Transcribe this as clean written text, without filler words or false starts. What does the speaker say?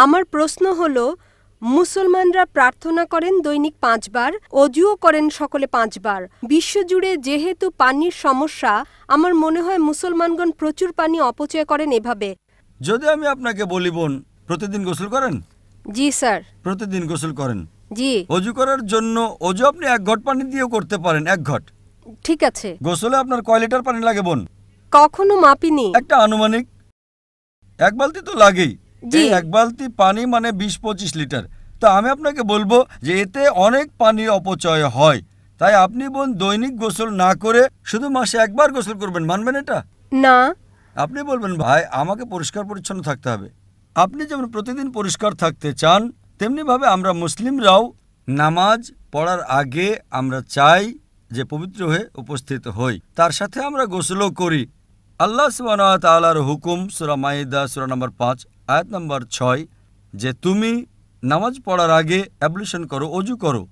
আমার প্রশ্ন হলো, মুসলমানরা প্রার্থনা করেন দৈনিক 5 বার, অজুও করেন সকলে 5 বার। বিশ্বজুড়ে যেহেতু পানির সমস্যা, আমার মনে হয় মুসলমানগণ প্রচুর পানি অপচয় করেন এভাবে। যদি আমি আপনাকে বলি বোন, প্রতিদিন গোসল করেন? জি স্যার। প্রতিদিন গোসল করেন? জি। অজু করার জন্য অজু আপনি 1 ঘট পানি দিয়েও করতে পারেন, 1 ঘট। ঠিক আছে। গোসলে আপনার কয় লিটার পানি লাগে বোন? কখনো মাপিনি। একটা আনুমানিক 1 বালতি তো লাগেই। জি। এই 1 বালতি পানি মানে 20-25 লিটার। তো আমি আপনাকে বলবো যে এতে অনেক পানির অপচয় হয়। তাই আপনি বোন দৈনিক গোসল না করে শুধু মাসে 1 বার গোসল করবেন, মানবেন এটা? না। আপনি বলবেন ভাই আমাকে পরিষ্কার পরিচ্ছন্ন থাকতে হবে। আপনি যেমন প্রতিদিন পরিষ্কার থাকতে চান, তেমনিভাবে আমরা মুসলিমরাও নামাজ পড়ার আগে আমরা চাই যে পবিত্র হয়ে উপস্থিত হই। তার সাথে আমরা গোসলও করি। আল্লাহ সুবহানাহু ওয়া তাআলার হুকুম সূরা মাইদা সূরা নম্বর 5 আয়াত নম্বর 6 যে তুমি নামাজ পড়ার আগে অ্যাবলিউশন করো, অজু করো।